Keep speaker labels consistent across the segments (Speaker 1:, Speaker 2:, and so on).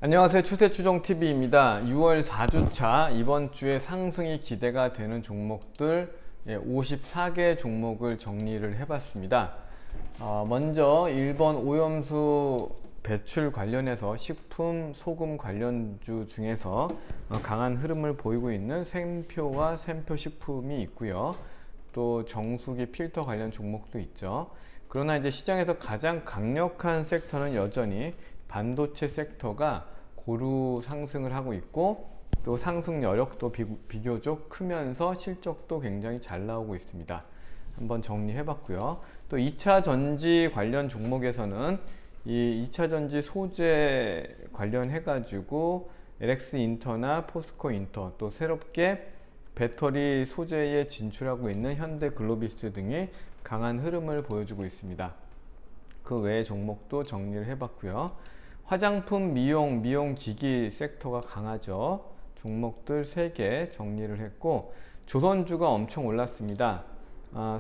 Speaker 1: 안녕하세요. 추세추종TV입니다. 6월 4주차 이번 주에 상승이 기대가 되는 종목들 54개 종목을 정리를 해봤습니다. 먼저 일본 오염수 배출 관련해서 식품, 소금 관련주 중에서 강한 흐름을 보이고 있는 샘표와 샘표식품이 있고요. 또 정수기 필터 관련 종목도 있죠. 그러나 이제 시장에서 가장 강력한 섹터는 여전히 반도체 섹터가 고루 상승을 하고 있고, 또 상승 여력도 비교적 크면서 실적도 굉장히 잘 나오고 있습니다. 한번 정리해 봤고요. 또 2차 전지 관련 종목에서는 이 2차 전지 소재 관련해 가지고 LX 인터나 포스코 인터, 또 새롭게 배터리 소재에 진출하고 있는 현대 글로비스 등이 강한 흐름을 보여주고 있습니다. 그 외의 종목도 정리를 해봤고요. 화장품, 미용기기 섹터가 강하죠. 종목들 3개 정리를 했고, 조선주가 엄청 올랐습니다.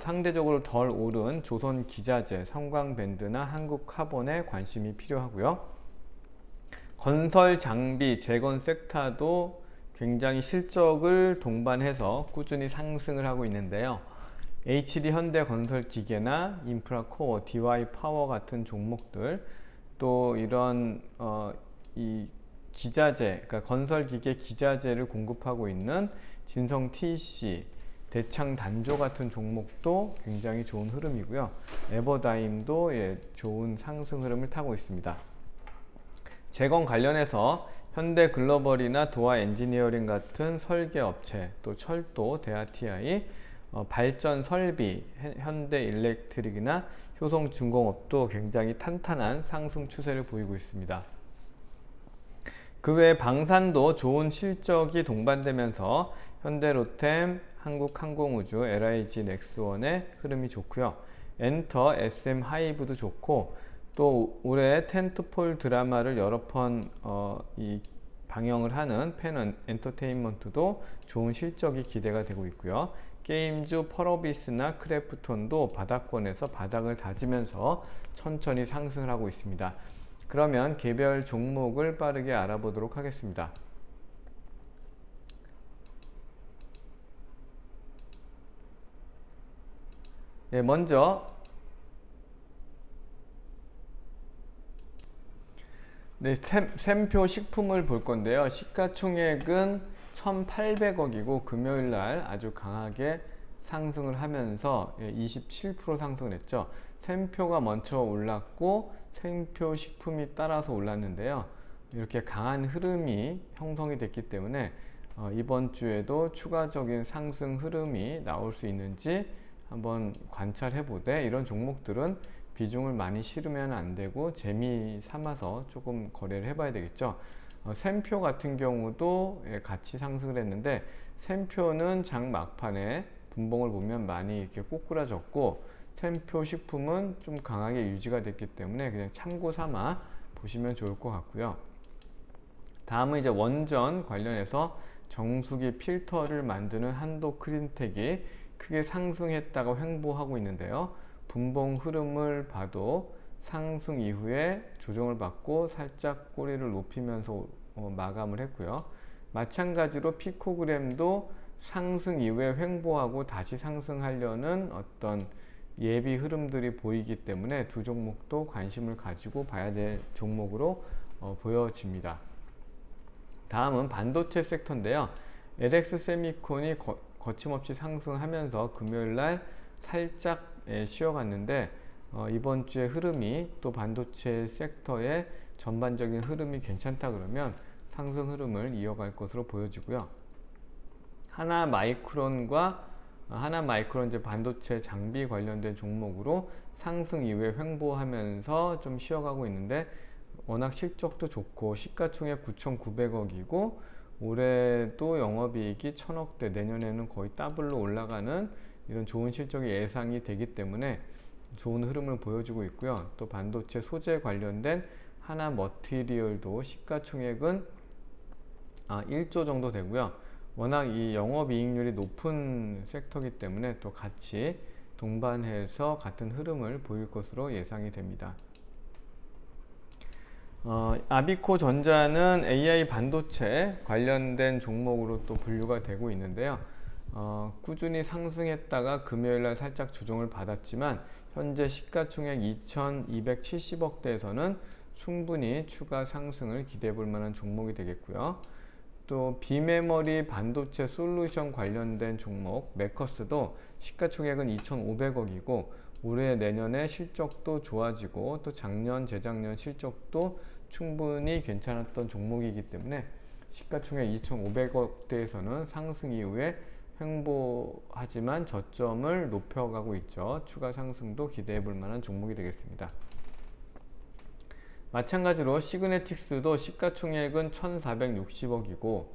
Speaker 1: 상대적으로 덜 오른 조선기자재, 성광밴드나 한국카본에 관심이 필요하고요. 건설장비, 재건 섹터도 굉장히 실적을 동반해서 꾸준히 상승을 하고 있는데요. HD 현대건설기계나 인프라코어, DY파워 같은 종목들, 또 이런 이 기자재, 그러니까 건설기계 기자재를 공급하고 있는 진성TC, 대창단조 같은 종목도 굉장히 좋은 흐름이고요. 에버다임도 좋은 상승 흐름을 타고 있습니다. 재건 관련해서 현대글로벌이나 도화엔지니어링 같은 설계업체, 또 철도, 대하TI, 발전 설비, 현대일렉트릭이나 효성중공업도 굉장히 탄탄한 상승 추세를 보이고 있습니다. 그 외에 방산도 좋은 실적이 동반되면서 현대로템, 한국항공우주, LIG 넥스원의 흐름이 좋고요. 엔터, SM하이브도 좋고, 또 올해 텐트폴 드라마를 여러 번 방영을 하는 펜 엔터테인먼트도 좋은 실적이 기대가 되고 있고요. 게임주 펄어비스나 크래프톤도 바닥권에서 바닥을 다지면서 천천히 상승을 하고 있습니다. 그러면 개별 종목을 빠르게 알아보도록 하겠습니다. 먼저 샘표 식품을 볼 건데요. 시가총액은 1,800억이고 금요일날 아주 강하게 상승을 하면서 27% 상승을 했죠. 샘표가 먼저 올랐고 샘표 식품이 따라서 올랐는데요. 이렇게 강한 흐름이 형성이 됐기 때문에 이번 주에도 추가적인 상승 흐름이 나올 수 있는지 한번 관찰해 보되, 이런 종목들은 비중을 많이 실으면 안 되고 재미 삼아서 조금 거래를 해봐야 되겠죠. 샘표 같은 경우도 같이 상승을 했는데, 샘표는 장 막판에 분봉을 보면 많이 이렇게 꼬꾸라졌고, 샘표 식품은 좀 강하게 유지가 됐기 때문에 그냥 참고 삼아 보시면 좋을 것 같고요. 다음은 이제 원전 관련해서 정수기 필터를 만드는 한도크린텍이 크게 상승했다고 횡보하고 있는데요. 분봉 흐름을 봐도 상승 이후에 조정을 받고 살짝 꼬리를 높이면서 마감을 했고요. 마찬가지로 피코그램도 상승 이후에 횡보하고 다시 상승하려는 어떤 예비 흐름들이 보이기 때문에 두 종목도 관심을 가지고 봐야 될 종목으로 보여집니다. 다음은 반도체 섹터인데요. LX세미콘이 거침없이 상승하면서 금요일날 살짝 쉬어갔는데, 이번 주에 흐름이 또 반도체 sektor의 전반적인 흐름이 괜찮다 그러면 상승 흐름을 이어갈 것으로 보여지고요. 하나마이크론 이제 반도체 장비 관련된 종목으로 상승 이후에 횡보하면서 좀 쉬어가고 있는데, 워낙 실적도 좋고 시가총액 9,900억이고 올해도 영업이익이 1,000억대, 내년에는 거의 더블로 올라가는 이런 좋은 실적이 예상이 되기 때문에 좋은 흐름을 보여주고 있고요. 또 반도체 소재 관련된 하나머티리얼도 시가총액은 1조 정도 되고요. 워낙 이 영업이익률이 높은 섹터이기 때문에 또 같이 동반해서 같은 흐름을 보일 것으로 예상이 됩니다. 아비코 전자는 AI 반도체 관련된 종목으로 또 분류가 되고 있는데요. 꾸준히 상승했다가 금요일날 살짝 조정을 받았지만 현재 시가총액 2270억대에서는 충분히 추가 상승을 기대해 볼 만한 종목이 되겠고요. 또 비메모리 반도체 솔루션 관련된 종목 메커스도 시가총액은 2,500억이고 올해 내년에 실적도 좋아지고 또 작년 재작년 실적도 충분히 괜찮았던 종목이기 때문에 시가총액 2,500억대에서는 상승 이후에 횡보하지만 저점을 높여가고 있죠. 추가 상승도 기대해 볼 만한 종목이 되겠습니다. 마찬가지로 시그네틱스도 시가총액은 1,460억이고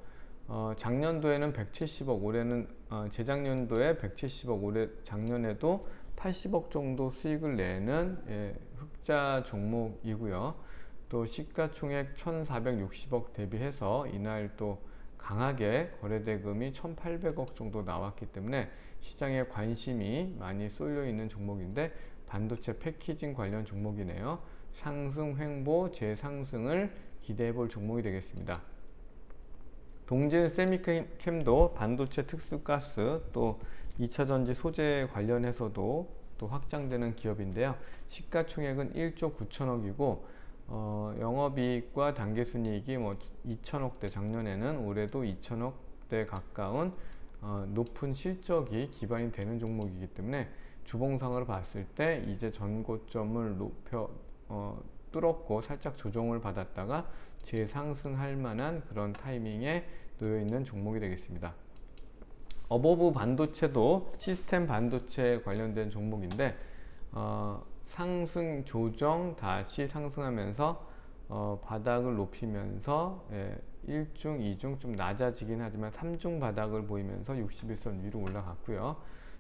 Speaker 1: 작년도에는 170억, 올해는 재작년도에 170억, 올해 작년에도 80억 정도 수익을 내는 흑자 종목이고요. 또 시가총액 1,460억 대비해서 이날 또 강하게 거래대금이 1,800억 정도 나왔기 때문에 시장에 관심이 많이 쏠려 있는 종목인데 반도체 패키징 관련 종목이네요. 상승 횡보 재상승을 기대해 볼 종목이 되겠습니다. 동진 세미캠도 반도체 특수가스 또 2차전지 소재 관련해서도 또 확장되는 기업인데요. 시가총액은 1조 9천억이고 영업이익과 당기순이익이 2천억대, 작년에는 올해도 2천억대 가까운 높은 실적이 기반이 되는 종목이기 때문에 주봉상으로 봤을 때 이제 전고점을 뚫었고 살짝 조정을 받았다가 재상승할 만한 그런 타이밍에 놓여 있는 종목이 되겠습니다. 어버브 반도체도 시스템 반도체 관련된 종목인데 상승 조정 다시 상승하면서 바닥을 높이면서 1중, 2중 좀 낮아지긴 하지만 3중 바닥을 보이면서 61선 위로 올라갔고요.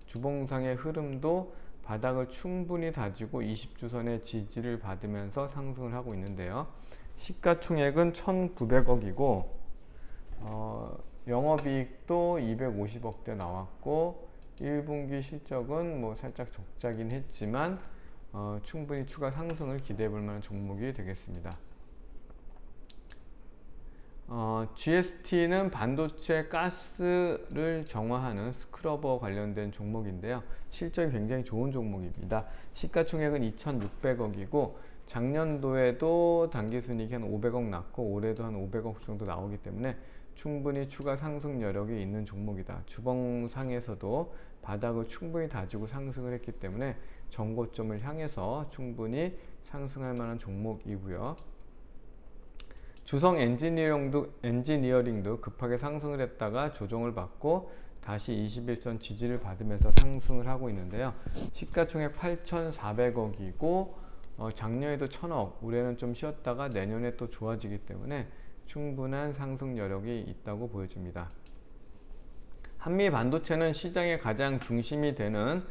Speaker 1: 주봉상의 흐름도 바닥을 충분히 다지고 20주선의 지지를 받으면서 상승을 하고 있는데요. 시가총액은 1,900억이고 영업이익도 250억대 나왔고 1분기 실적은 살짝 적자긴 했지만 충분히 추가 상승을 기대해 볼 만한 종목이 되겠습니다. GST는 반도체 가스를 정화하는 스크러버 관련된 종목인데요. 실적이 굉장히 좋은 종목입니다. 시가총액은 2,600억이고 작년도에도 당기순이익이 한 500억 났고 올해도 한 500억 정도 나오기 때문에 충분히 추가 상승 여력이 있는 종목이다. 주봉상에서도 바닥을 충분히 다지고 상승을 했기 때문에 전고점을 향해서 충분히 상승할 만한 종목이고요. 주성 엔지니어링도 급하게 상승을 했다가 조정을 받고 다시 21선 지지를 받으면서 상승을 하고 있는데요. 시가총액 8,400억이고 작년에도 1,000억, 올해는 좀 쉬었다가 내년에 또 좋아지기 때문에 충분한 상승 여력이 있다고 보여집니다. 한미 반도체는 시장의 가장 중심이 되는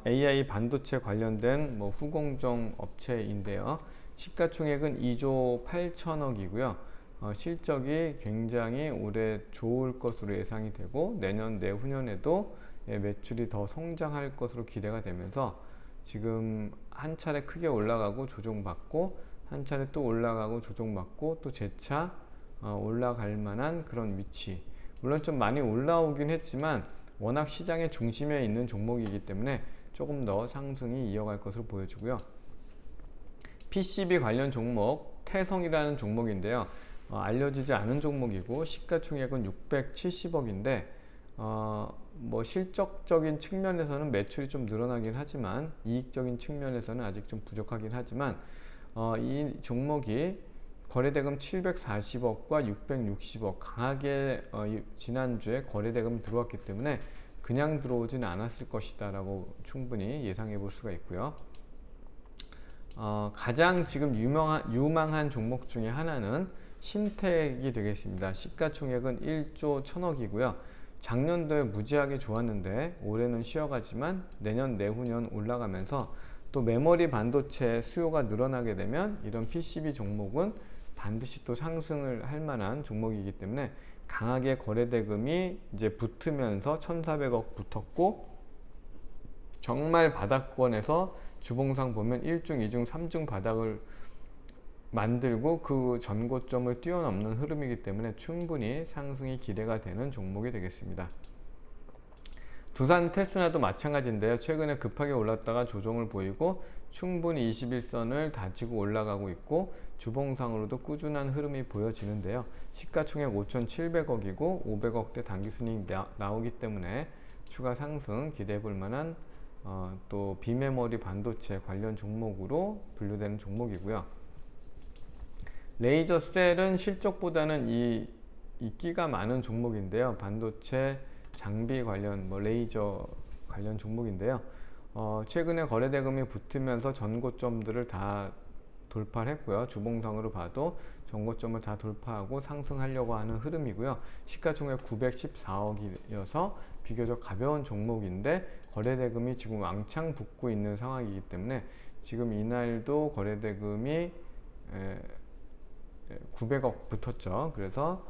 Speaker 1: AI 반도체 관련된 후공정 업체인데요. 시가총액은 2조 8천억이고요. 실적이 굉장히 올해 좋을 것으로 예상이 되고 내년 내후년에도 매출이 더 성장할 것으로 기대가 되면서 지금 한 차례 크게 올라가고 조정받고 한 차례 또 올라가고 조정받고 또 재차 올라갈 만한 그런 위치. 물론 좀 많이 올라오긴 했지만 워낙 시장의 중심에 있는 종목이기 때문에 조금 더 상승이 이어갈 것으로 보여지고요. PCB 관련 종목 태성이라는 종목인데요. 알려지지 않은 종목이고 시가총액은 670억인데 실적적인 측면에서는 매출이 좀 늘어나긴 하지만 이익적인 측면에서는 아직 좀 부족하긴 하지만 이 종목이 거래대금 740억과 660억 강하게 지난주에 거래대금이 들어왔기 때문에 그냥 들어오지는 않았을 것이다 라고 충분히 예상해 볼 수가 있고요. 가장 지금 유망한 종목 중에 하나는 신텍이 되겠습니다. 시가총액은 1조 1000억이고요. 작년도에 무지하게 좋았는데 올해는 쉬어가지만 내년 내후년 올라가면서 또 메모리 반도체 수요가 늘어나게 되면 이런 PCB 종목은 반드시 또 상승을 할 만한 종목이기 때문에 강하게 거래대금이 이제 붙으면서 1,400억 붙었고 정말 바닥권에서 주봉상 보면 1중, 2중, 3중 바닥을 만들고 그 전고점을 뛰어넘는 흐름이기 때문에 충분히 상승이 기대가 되는 종목이 되겠습니다. 두산 테스나도 마찬가지인데요. 최근에 급하게 올랐다가 조정을 보이고 충분히 21선을 다지고 올라가고 있고 주봉상으로도 꾸준한 흐름이 보여지는데요. 시가총액 5,700억이고 500억대 당기순이익 나오기 때문에 추가 상승 기대해 볼 만한 또 비메모리 반도체 관련 종목으로 분류되는 종목이고요. 레이저셀은 실적보다는 이 끼가 많은 종목인데요. 반도체 장비 관련 레이저 관련 종목인데요. 최근에 거래대금이 붙으면서 전고점들을 다 돌파를 했고요. 주봉상으로 봐도 전고점을 다 돌파하고 상승하려고 하는 흐름이고요. 시가총액 914억이어서 비교적 가벼운 종목인데 거래대금이 지금 왕창 붙고 있는 상황이기 때문에 지금 이날도 거래대금이 900억 붙었죠. 그래서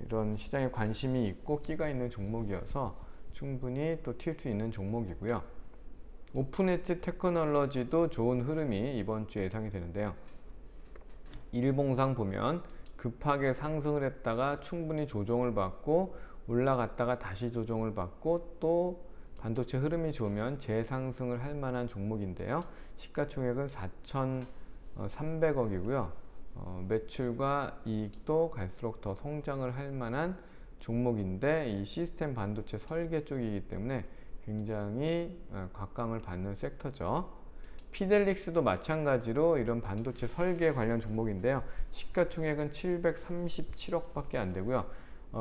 Speaker 1: 이런 시장에 관심이 있고 끼가 있는 종목이어서 충분히 또 튈 수 있는 종목이고요. 오픈엣지 테크놀로지도 좋은 흐름이 이번 주에 예상이 되는데요. 일봉상 보면 급하게 상승을 했다가 충분히 조정을 받고 올라갔다가 다시 조정을 받고 또 반도체 흐름이 좋으면 재상승을 할 만한 종목인데요. 시가총액은 4,300억이고요. 매출과 이익도 갈수록 더 성장을 할 만한 종목인데 이 시스템 반도체 설계 쪽이기 때문에 굉장히 각광을 받는 섹터죠. 피델릭스도 마찬가지로 이런 반도체 설계 관련 종목인데요. 시가총액은 737억 밖에 안 되고요.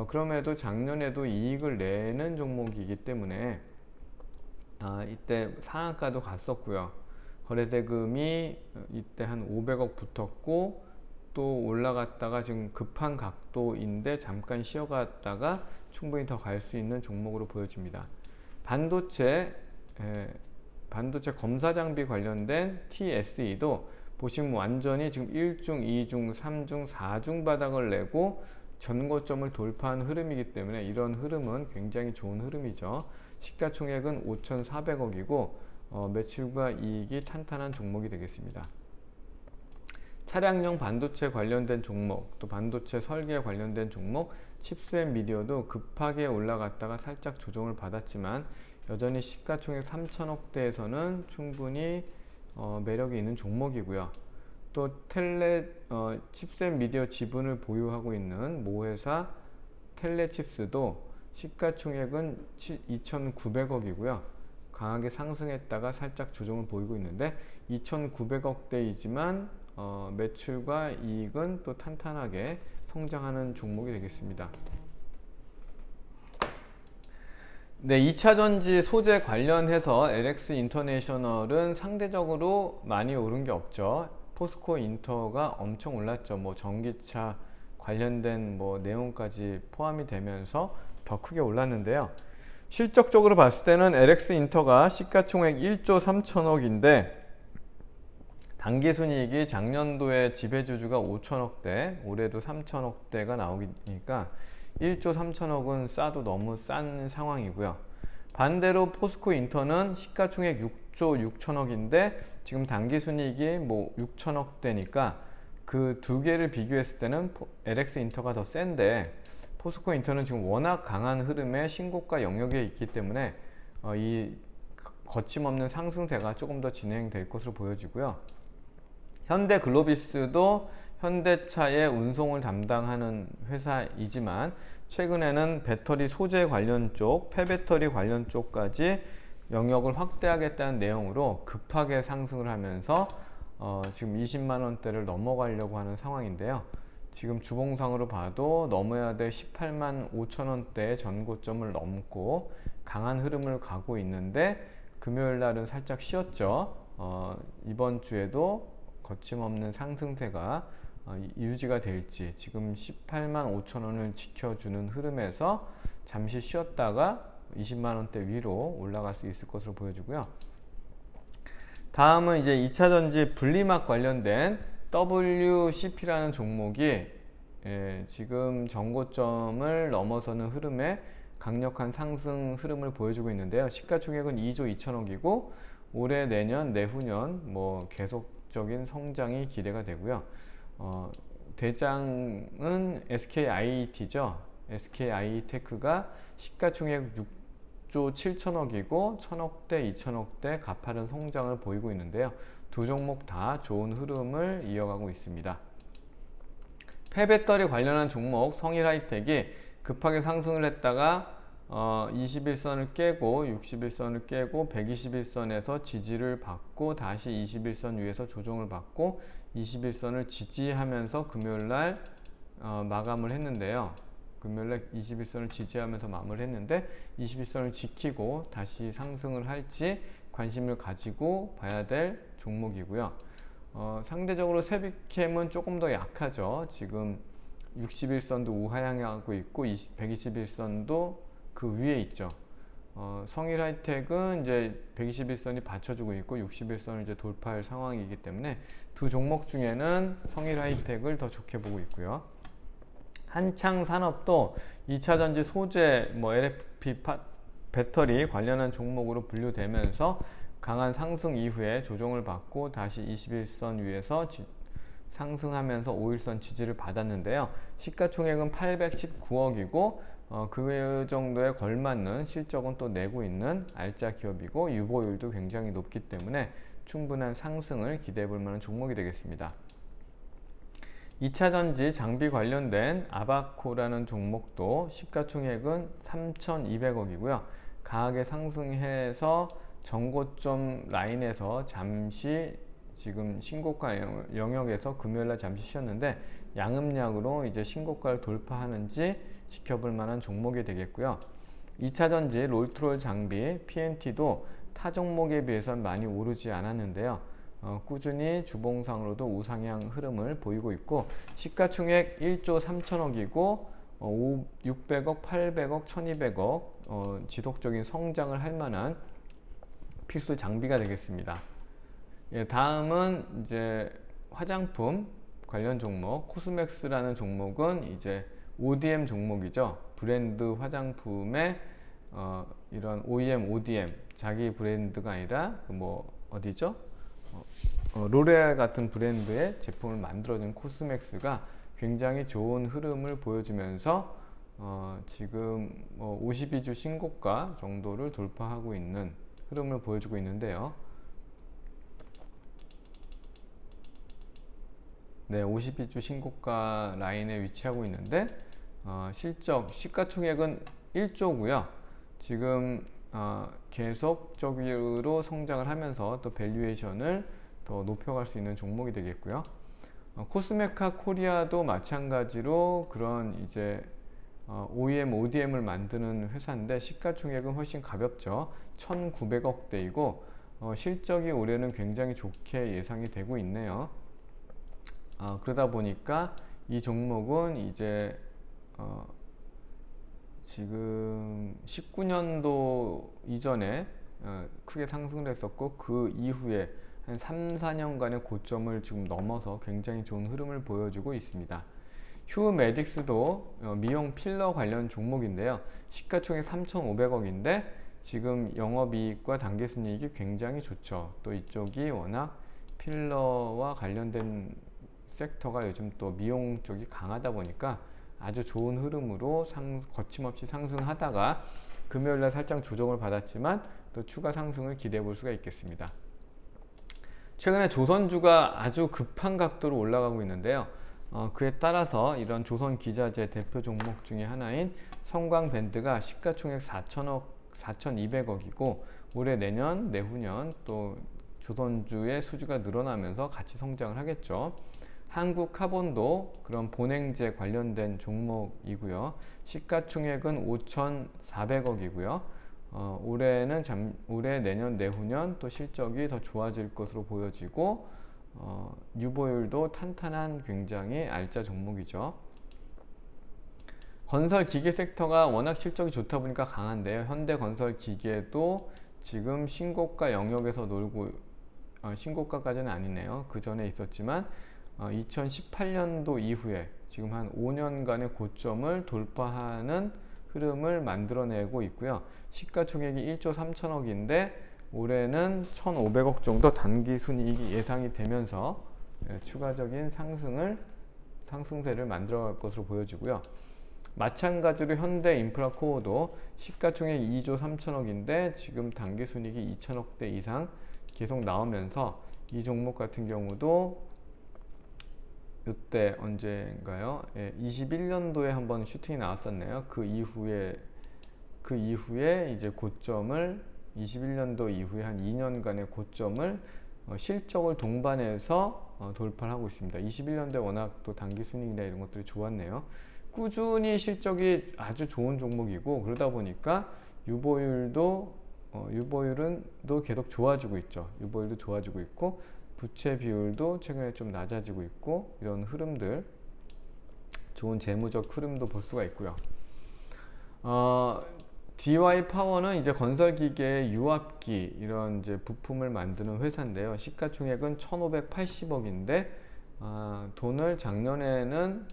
Speaker 1: 그럼에도 작년에도 이익을 내는 종목이기 때문에 이때 상한가도 갔었고요. 거래대금이 이때 한 500억 붙었고 또 올라갔다가 지금 급한 각도인데 잠깐 쉬어갔다가 충분히 더 갈 수 있는 종목으로 보여집니다. 반도체 검사 장비 관련된 TSE도 보시면 완전히 지금 1중, 2중, 3중, 4중 바닥을 내고 전고점을 돌파한 흐름이기 때문에 이런 흐름은 굉장히 좋은 흐름이죠. 시가총액은 5,400억이고 매출과 이익이 탄탄한 종목이 되겠습니다. 차량용 반도체 관련된 종목, 또 반도체 설계 관련된 종목, 칩셋미디어도 급하게 올라갔다가 살짝 조정을 받았지만 여전히 시가총액 3천억대에서는 충분히 매력이 있는 종목이고요. 또 칩셋미디어 지분을 보유하고 있는 모회사 텔레칩스도 시가총액은 2,900억이고요. 강하게 상승했다가 살짝 조정을 보이고 있는데 2,900억대이지만 매출과 이익은 또 탄탄하게 성장하는 종목이 되겠습니다. 네, 2차전지 소재 관련해서 LX 인터내셔널은 상대적으로 많이 오른 게 없죠. 포스코 인터가 엄청 올랐죠. 전기차 관련된 내용까지 포함이 되면서 더 크게 올랐는데요. 실적적으로 봤을 때는 LX 인터가 시가총액 1조 3천억인데 당기순이익이 작년도에 지배주주가 5천억대, 올해도 3천억대가 나오니까 1조 3천억은 싸도 너무 싼 상황이고요. 반대로 포스코 인터는 시가총액 6조 6천억인데 지금 당기순이익이 6천억대니까 그 두 개를 비교했을 때는 LX 인터가 더 센데 포스코 인터는 지금 워낙 강한 흐름의 신고가 영역에 있기 때문에 이 거침없는 상승세가 조금 더 진행될 것으로 보여지고요. 현대글로비스도 현대차의 운송을 담당하는 회사이지만 최근에는 배터리 소재 관련 쪽, 폐배터리 관련 쪽까지 영역을 확대하겠다는 내용으로 급하게 상승을 하면서 지금 20만원대를 넘어가려고 하는 상황인데요. 지금 주봉상으로 봐도 넘어야 될 18만 5천원대의 전고점을 넘고 강한 흐름을 가고 있는데 금요일 날은 살짝 쉬었죠. 이번 주에도 거침없는 상승세가 유지가 될지 지금 18만 5천원을 지켜주는 흐름에서 잠시 쉬었다가 20만원대 위로 올라갈 수 있을 것으로 보여지고요. 다음은 이제 2차전지 분리막 관련된 WCP라는 종목이 지금 전고점을 넘어서는 흐름에 강력한 상승 흐름을 보여주고 있는데요. 시가총액은 2조 2천억이고 올해, 내년, 내후년 계속적인 성장이 기대가 되고요. 대장은 SKIT죠. SKI테크가 시가총액 6조 7천억이고 1,000억대, 2,000억대 가파른 성장을 보이고 있는데요. 두 종목 다 좋은 흐름을 이어가고 있습니다. 폐배터리 관련한 종목 성일하이텍이 급하게 상승을 했다가 21선을 깨고 61선을 깨고 121선에서 지지를 받고 다시 21선 위에서 조정을 받고 21선을 지지하면서 금요일날 마감을 했는데요. 금요일날 21선을 지지하면서 마무리를 했는데 21선을 지키고 다시 상승을 할지 관심을 가지고 봐야 될 종목이고요. 상대적으로 세비캠은 조금 더 약하죠. 지금 61선도 우하향하고 있고 121선도 그 위에 있죠. 성일하이텍은 이제 121선이 받쳐주고 있고 61선을 이제 돌파할 상황이기 때문에 두 종목 중에는 성일하이텍을 더 좋게 보고 있고요. 한창산업도 2차전지 소재, LFP 배터리 관련한 종목으로 분류되면서 강한 상승 이후에 조정을 받고 다시 21선 위에서 상승하면서 5일선 지지를 받았는데요. 시가총액은 819억이고 그 정도에 걸맞는 실적은 또 내고 있는 알짜 기업이고 유보율도 굉장히 높기 때문에 충분한 상승을 기대해 볼 만한 종목이 되겠습니다. 2차전지 장비 관련된 아바코라는 종목도 시가총액은 3,200억이고요. 강하게 상승해서 전고점 라인에서 잠시 지금 신고가 영역에서 금요일날 잠시 쉬었는데 양음약으로 이제 신고가를 돌파하는지 지켜볼 만한 종목이 되겠고요. 2차전지 롤트롤 장비 PNT도 타 종목에 비해서는 많이 오르지 않았는데요. 꾸준히 주봉상으로도 우상향 흐름을 보이고 있고 시가총액 1조 3천억이고 600억, 800억, 1200억 지속적인 성장을 할 만한 필수 장비가 되겠습니다. 다음은 이제 화장품 관련 종목 코스맥스라는 종목은 이제 ODM 종목이죠. 브랜드 화장품의 이런 OEM, ODM 자기 브랜드가 아니라 어디죠? 로레알 같은 브랜드의 제품을 만들어준 코스맥스가 굉장히 좋은 흐름을 보여주면서 지금 52주 신고가 정도를 돌파하고 있는 흐름을 보여주고 있는데요. 네, 52주 신고가 라인에 위치하고 있는데 시가총액은 1조고요. 지금 계속적으로 성장을 하면서 또 밸류에이션을 더 높여갈 수 있는 종목이 되겠고요. 코스메카 코리아도 마찬가지로 그런 이제 OEM, ODM을 만드는 회사인데 시가총액은 훨씬 가볍죠. 1,900억대이고 실적이 올해는 굉장히 좋게 예상이 되고 있네요. 그러다 보니까 이 종목은 이제 지금 19년도 이전에 크게 상승을 했었고 그 이후에 한 3, 4년간의 고점을 지금 넘어서 굉장히 좋은 흐름을 보여주고 있습니다. 휴메딕스도 미용 필러 관련 종목인데요. 시가총액 3,500억인데 지금 영업이익과 당기순이익이 굉장히 좋죠. 또 이쪽이 워낙 필러와 관련된 섹터가 요즘 또 미용 쪽이 강하다 보니까 아주 좋은 흐름으로 거침없이 상승하다가 금요일날 살짝 조정을 받았지만 또 추가 상승을 기대해 볼 수가 있겠습니다. 최근에 조선주가 아주 급한 각도로 올라가고 있는데요. 그에 따라서 이런 조선기자재 대표 종목 중에 하나인 성광밴드가 시가총액 4,200억이고 올해 내년, 내후년 또 조선주의 수주가 늘어나면서 같이 성장을 하겠죠. 한국카본도 그런 본행제 관련된 종목이고요. 시가총액은 5,400억이고요. 올해, 내년, 내후년 또 실적이 더 좋아질 것으로 보여지고 유보율도 탄탄한 굉장히 알짜 종목이죠. 건설기계 섹터가 워낙 실적이 좋다 보니까 강한데요. 현대건설기계도 지금 신고가 영역에서 놀고 신고가까지는 아니네요. 그 전에 있었지만 2018년도 이후에 지금 한 5년간의 고점을 돌파하는 흐름을 만들어내고 있고요. 시가총액이 1조 3천억인데 올해는 1,500억 정도 단기순이익이 예상이 되면서 추가적인 상승세를 만들어갈 것으로 보여지고요. 마찬가지로 현대인프라코어도 시가총액 2조 3천억인데 지금 당기순이익이 2천억대 이상 계속 나오면서 이 종목 같은 경우도 이때 언제인가요? 21년도에 한번 슈팅이 나왔었네요. 그 이후에 이제 고점을 21년도 이후에 한 2년간의 고점을 실적을 동반해서 돌파를 하고 있습니다. 21년도에 워낙 또 당기순이익이나 이런 것들이 좋았네요. 꾸준히 실적이 아주 좋은 종목이고 그러다 보니까 유보율도 계속 좋아지고 있죠. 유보율도 좋아지고 있고 부채 비율도 최근에 좀 낮아지고 있고 이런 흐름들, 좋은 재무적 흐름도 볼 수가 있고요. DY 파워는 이제 건설기계, 유압기 이런 이제 부품을 만드는 회사인데요. 시가총액은 1,580억인데 돈을 작년에는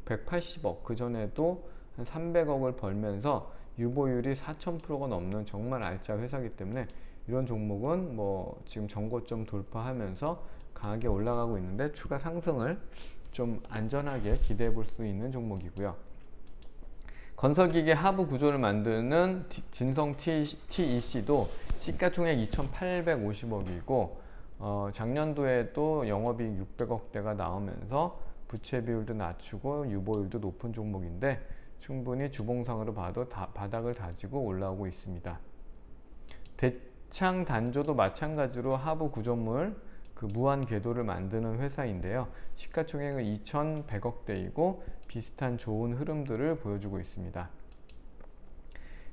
Speaker 1: 180억, 그 전에도 한 300억을 벌면서 유보율이 4000%가 넘는 정말 알짜 회사이기 때문에 이런 종목은 뭐 지금 전고점 돌파하면서 강하게 올라가고 있는데 추가 상승을 좀 안전하게 기대해 볼 수 있는 종목이고요. 건설기계 하부 구조를 만드는 진성 TEC도 시가총액 2,850억이고 작년도에도 영업이익 600억대가 나오면서 부채 비율도 낮추고 유보율도 높은 종목인데 충분히 주봉상으로 봐도 바닥을 다지고 올라오고 있습니다. 대창 단조도 마찬가지로 하부 구조물 무한 궤도를 만드는 회사인데요. 시가총액은 2,100억대이고 비슷한 좋은 흐름들을 보여주고 있습니다.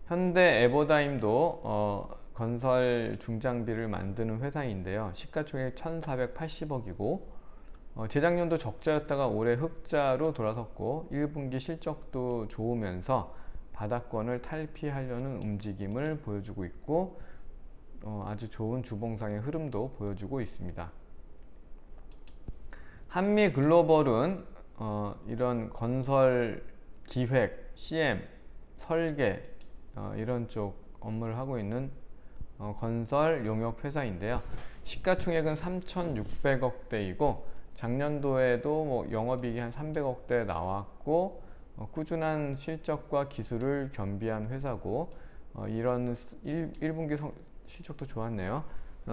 Speaker 1: 현대 에버다임도 건설 중장비를 만드는 회사인데요. 시가총액 1,480억이고 재작년도 적자였다가 올해 흑자로 돌아섰고 1분기 실적도 좋으면서 바닥권을 탈피하려는 움직임을 보여주고 있고 아주 좋은 주봉상의 흐름도 보여주고 있습니다. 한미글로벌은 이런 건설, 기획, CM, 설계 이런 쪽 업무를 하고 있는 건설 용역 회사인데요. 시가총액은 3,600억대이고 작년도에도 뭐 영업이익이 한 300억대 나왔고 꾸준한 실적과 기술을 겸비한 회사고 이런 1분기 실적도 좋았네요.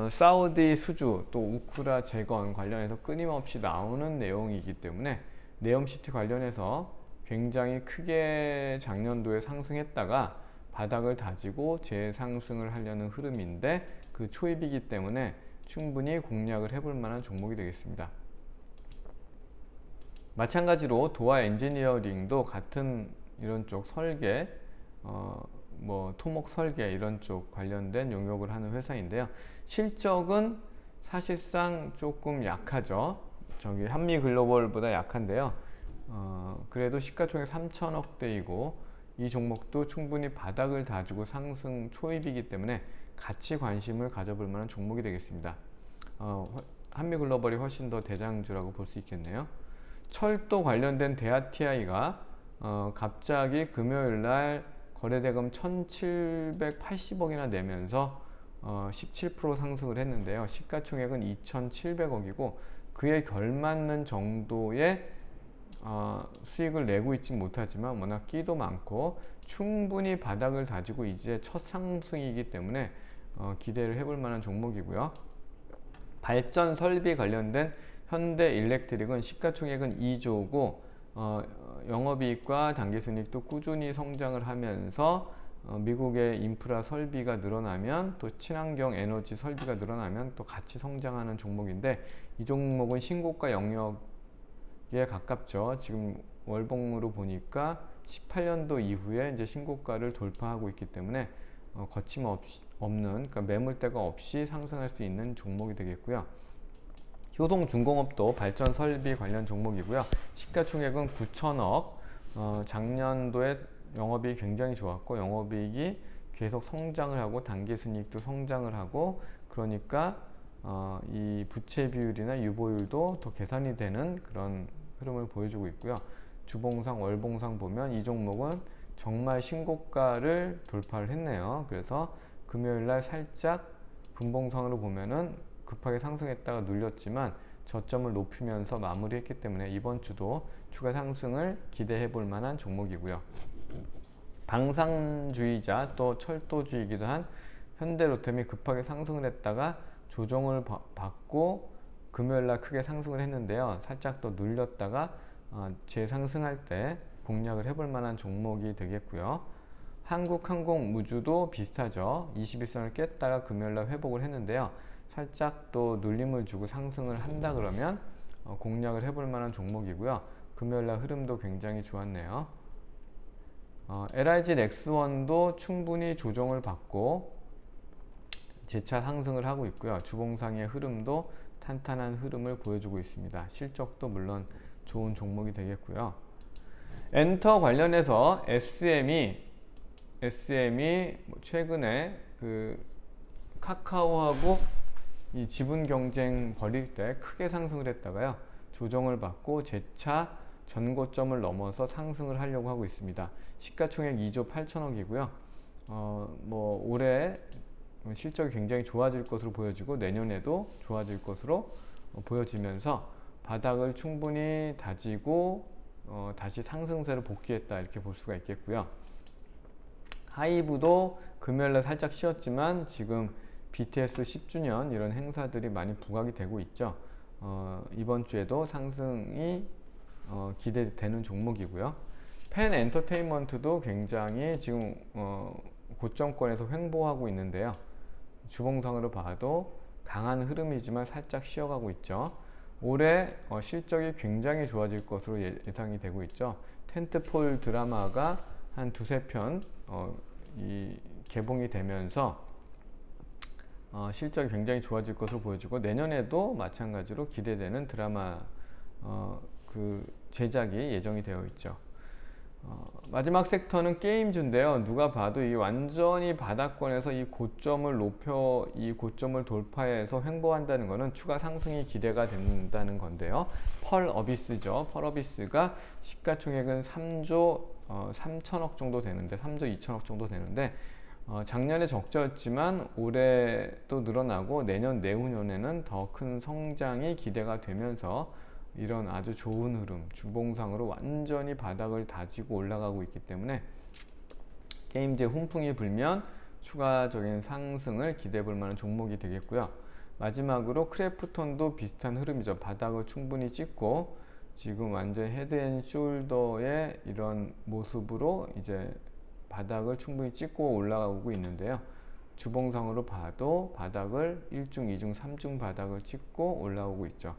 Speaker 1: 사우디 수주 또 우크라 재건 관련해서 끊임없이 나오는 내용이기 때문에 네옴시티 관련해서 굉장히 크게 작년도에 상승했다가 바닥을 다지고 재상승을 하려는 흐름인데 그 초입이기 때문에 충분히 공략을 해볼 만한 종목이 되겠습니다. 마찬가지로 도화 엔지니어링도 같은 이런 쪽 설계, 뭐 토목 설계 이런 쪽 관련된 용역을 하는 회사인데요. 실적은 사실상 조금 약하죠. 저기 한미글로벌보다 약한데요. 그래도 시가총액 3천억대이고 이 종목도 충분히 바닥을 다지고 상승 초입이기 때문에 같이 관심을 가져볼 만한 종목이 되겠습니다. 한미글로벌이 훨씬 더 대장주라고 볼 수 있겠네요. 철도 관련된 대하TI가 갑자기 금요일날 거래대금 1,780억이나 내면서 17% 상승을 했는데요. 시가총액은 2,700억이고 그에 걸맞는 정도의 수익을 내고 있지 못하지만 워낙 끼도 많고 충분히 바닥을 다지고 이제 첫 상승이기 때문에 기대를 해볼 만한 종목이고요. 발전 설비 관련된 현대일렉트릭은 시가총액은 2조고 영업이익과 당기순이익도 꾸준히 성장을 하면서 미국의 인프라 설비가 늘어나면 또 친환경 에너지 설비가 늘어나면 또 같이 성장하는 종목인데 이 종목은 신고가 영역에 가깝죠. 지금 월봉으로 보니까 18년도 이후에 이제 신고가를 돌파하고 있기 때문에 거침없는 그러니까 매물대가 없이 상승할 수 있는 종목이 되겠고요. 효동중공업도 발전 설비 관련 종목이고요. 시가총액은 9천억. 작년도에 영업이익이 굉장히 좋았고 영업이익이 계속 성장을 하고 당기순이익도 성장을 하고 그러니까 이 부채 비율이나 유보율도 더 개선이 되는 그런 흐름을 보여주고 있고요. 주봉상, 월봉상 보면 이 종목은 정말 신고가를 돌파를 했네요. 그래서 금요일날 살짝 분봉상으로 보면은 급하게 상승했다가 눌렸지만 저점을 높이면서 마무리했기 때문에 이번 주도 추가 상승을 기대해 볼 만한 종목이고요. 방산주의자 또 철도주의이기도 한 현대로템이 급하게 상승을 했다가 조정을 받고 금요일날 크게 상승을 했는데요. 살짝 더 눌렸다가 재상승할 때 공략을 해볼 만한 종목이 되겠고요. 한국항공우주도 비슷하죠. 21선을 깼다가 금요일날 회복을 했는데요. 살짝 또 눌림을 주고 상승을 한다 그러면 공략을 해볼 만한 종목이고요. 금요일날 흐름도 굉장히 좋았네요. LIG 넥스원도 충분히 조정을 받고 재차 상승을 하고 있고요. 주봉상의 흐름도 탄탄한 흐름을 보여주고 있습니다. 실적도 물론 좋은 종목이 되겠고요. 엔터 관련해서 SM이 최근에 그 카카오하고 이 지분 경쟁 벌일 때 크게 상승을 했다가요. 조정을 받고 재차 전고점을 넘어서 상승을 하려고 하고 있습니다. 시가총액 2조 8천억이고요. 올해 실적이 굉장히 좋아질 것으로 보여지고 내년에도 좋아질 것으로 보여지면서 바닥을 충분히 다지고 다시 상승세를 복귀했다 이렇게 볼 수가 있겠고요. 하이브도 금요일날 살짝 쉬었지만 지금 BTS 10주년 이런 행사들이 많이 부각이 되고 있죠. 이번 주에도 상승이 기대되는 종목이고요. 펜 엔터테인먼트도 굉장히 지금 고점권에서 횡보하고 있는데요. 주봉상으로 봐도 강한 흐름이지만 살짝 쉬어가고 있죠. 올해 실적이 굉장히 좋아질 것으로 예상이 되고 있죠. 텐트폴 드라마가 한 두세 편 개봉이 되면서 실적이 굉장히 좋아질 것으로 보여지고 내년에도 마찬가지로 기대되는 드라마 그 제작이 예정이 되어 있죠. 마지막 섹터는 게임주인데요. 누가 봐도 이 완전히 바닥권에서 이 고점을 돌파해서 횡보한다는 것은 추가 상승이 기대가 된다는 건데요. 펄어비스죠. 펄어비스가 시가총액은 3조 3천억 정도 되는데 3조 2천억 정도 되는데 작년에 적자였지만 올해 또 늘어나고 내년 내후년에는 더 큰 성장이 기대가 되면서 이런 아주 좋은 흐름, 주봉상으로 완전히 바닥을 다지고 올라가고 있기 때문에 게임제 훈풍이 불면 추가적인 상승을 기대해 볼 만한 종목이 되겠고요. 마지막으로 크래프톤도 비슷한 흐름이죠. 바닥을 충분히 찍고 지금 완전 헤드앤숄더의 이런 모습으로 이제 바닥을 충분히 찍고 올라가고 있는데요. 주봉상으로 봐도 바닥을 1중, 2중, 3중 바닥을 찍고 올라오고 있죠.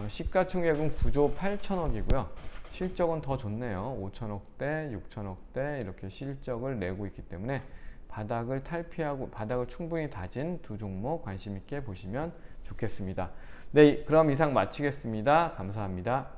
Speaker 1: 시가총액은 9조 8천억이고요. 실적은 더 좋네요. 5천억대, 6천억대 이렇게 실적을 내고 있기 때문에 바닥을 탈피하고 바닥을 충분히 다진 두 종목 관심 있게 보시면 좋겠습니다. 네, 그럼 이상 마치겠습니다. 감사합니다.